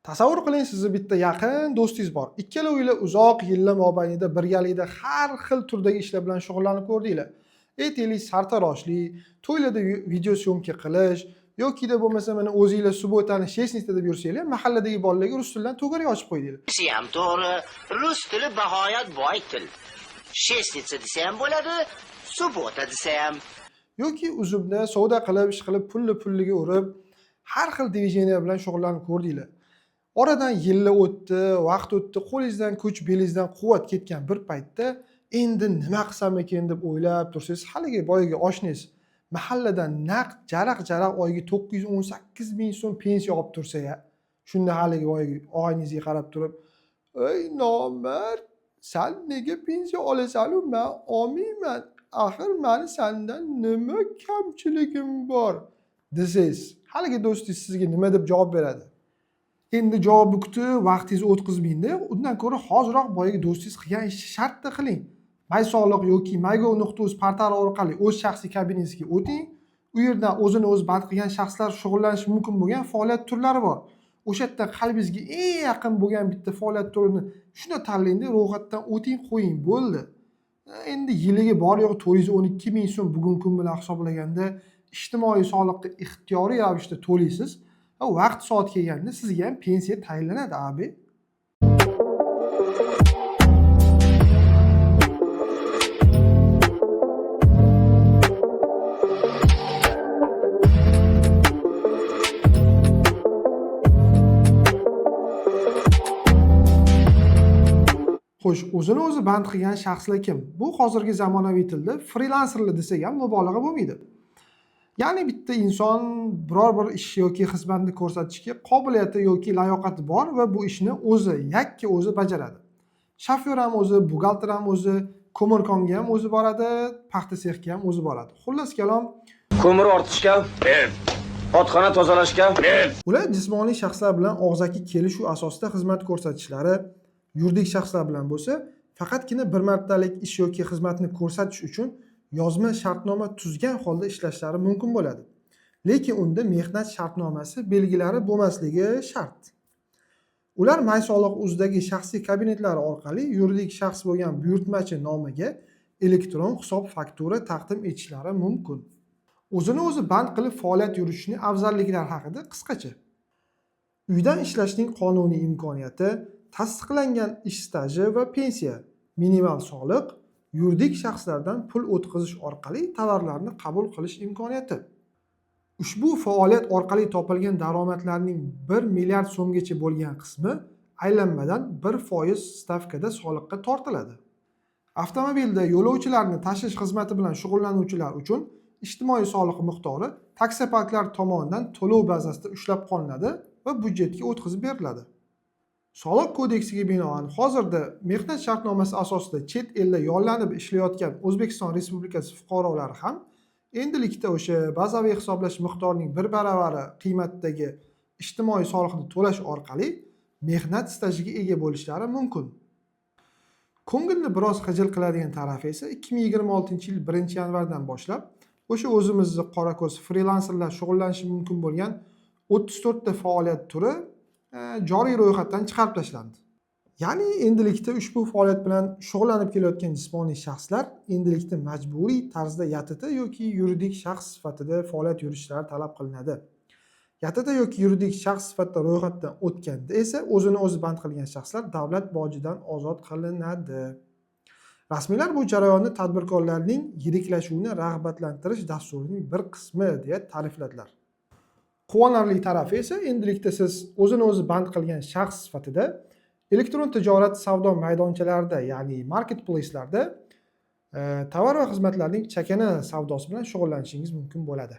Tasavvur qiling, sizni bitta yaqin do'stingiz bor. Ikkalovingiz uzoq yillar mobaynida birgalikda har xil turdagi ishlar bilan shug'ullanib ko'rdinglar. Aytaylik, sartaroshlik, to'ylarda video syomka qilish yokida bo'lmasa mana o'zingizlar subbotani shesnitda deb yursanglar, mahalladagi bolalarga rus tilidan to'garak ochib qo'ydinglar. Ham to'g'ri. Rus tili bahoyat boy til. Shesnitsa desa ham bo'ladi, subbota desa ham. Yoki uzumda savdo qilib, ish qilib, pulliga urib, har xil dvijeniya bilan shug'ullanib ko'rdinglar. Oradan yillar o'tdi, vaqt o'tdi, qo'lingizdan kuch, belingizdan quvvat ketgan bir paytda endi nima qilsam ekan deb o'ylab tursangiz, haligi boyagi oshnangiz mahalladan naq jaraq oyiga 918 ming so'm pensiya olib tursa-ya, shunda haligi boyagi og'ayningizga qarab turib, "Ey nomard, sen nega pensiya olasan-u, men olmayman. Axir meni sendan nima kamchiligim bor?" desangiz, haligi do'stingiz sizga nima deb javob beradi? Endi javob kutib, vaqtingizni o'tkazmaydi. Undan ko'ra hoziroq boyagi do'stingiz qilgan ishni shartta qiling. Maysog'liq yoki maygov.uz portali orqali o'z shaxsiy kabinangizga o'ting. U yerdan o'zini o'zi band qilgan shaxslar shug'ullanishi mumkin bo'lgan faoliyat turlari bor. O'sha yerda qalbingizga eng yaqin bo'lgan bitta faoliyat turini shuni tanlang-da, ro'yxatdan o'ting, qo'ying, bo'ldi. Endi yiliga bor yo'q 412 ming so'm bugungi kun bilan hisoblaganda ijtimoiy soliqqa ixtiyoriy ravishda to'laysiz. Vaqt soat kelganda sizga ham pensiya tayinlanadi, abi. Xo'sh, o'zini o'zi band qilgan shaxslar kim? Bu hozirgi zamonaviy tilda frilanserlar desak ham mubolag'a bo'lmaydi. Ya'ni bitta inson biror bir ish yoki xizmatni ko'rsatishga qobiliyati yoki layoqati bor va bu ishni o'zi yakka o'zi bajaradi. Shofyor ham o'zi, buxgalter ham o'zi, ko'mirkonga ham o'zi boradi, paxta sexiga ham o'zi boradi. Xullas kalom, ko'mir ortishga, otxona tozalashga, ular jismoniy shaxslar bilan og'zaki kelishuv asosida xizmat ko'rsatishlari, yuridik shaxslar bilan bo'lsa, faqatgina bir martalik ish yoki xizmatni ko'rsatish uchun yozma shartnoma tuzgan holda ishlashlari mumkin bo'ladi. Lekin unda mehnat shartnomasi belgilari bo'lmasligi shart. Ular Maysog'liq.uz'dagi shaxsiy kabinetlari orqali yuridik shaxs bo'lgan buyurtmachi nomiga elektron hisob faktura taqdim etishlari mumkin. O'zini o'zi band qilib faoliyat yuritishning afzalliklari haqida qisqacha. Uydan ishlashning qonuniy imkoniyati, tasdiqlangan ish staji va pensiya, minimal soliq, yuridik shaxslardan pul o'tkazish orqali tovarlarni qabul qilish imkoniyati. Ushbu faoliyat orqali topilgan daromadlarning 1 milliard so'mgacha bo'lgan qismi aylanmadan 1% stavkada soliqqa tortiladi. Avtomobilda yo'lovchilarni tashish xizmati bilan shug'ullanuvchilar uchun ijtimoiy soliq miqdori taksiparklar tomonidan to'lov bazasida ushlab qolinadi va budjetga o'tkazib beriladi. Soliq kodeksiga binoan hozirda mehnat shartnomasi asosida chet elda yollanib ishlayotgan O'zbekiston Respublikasi fuqarolari ham endilikda o'sha bazaviy hisoblash miqdorining 1 baravari qiymatdagi ijtimoiy soliqni to'lash orqali mehnat stajiga ega bo'lishlari mumkin. Ko'ngilni biroz xijil qiladigan tarafi esa 2026-yil 1-yanvardan boshlab o'sha o'zimizni qorako'z frilanserlar shug'ullanishi mumkin bo'lgan 34 ta faoliyat turi joriy ro'yxatdan chiqarib tashlandi. Ya'ni endilikda ushbu faoliyat bilan shug'ullanib kelayotgan jismoniy shaxslar endilikda majburiy tarzda YTT yoki yuridik shaxs sifatida faoliyat yurishlari talab qilinadi. YTT yoki yuridik shaxs sifatida ro'yxatdan o'tganda esa o'zini o'zi band qilgan shaxslar davlat bojidan ozod qilinadi. Rasmiylar bu jarayonni tadbirkorlarning yiriklashuvini rag'batlantirish dasturining bir qismi deya ta'rifladilar. Quvonarli tarafi esa endilikda siz o'zini o'zi band qilgan shaxs sifatida elektron tijorat savdo maydonchalarida, ya'ni marketplace'larda tovar va xizmatlarning chakana savdosi bilan shug'ullanishingiz mumkin bo'ladi.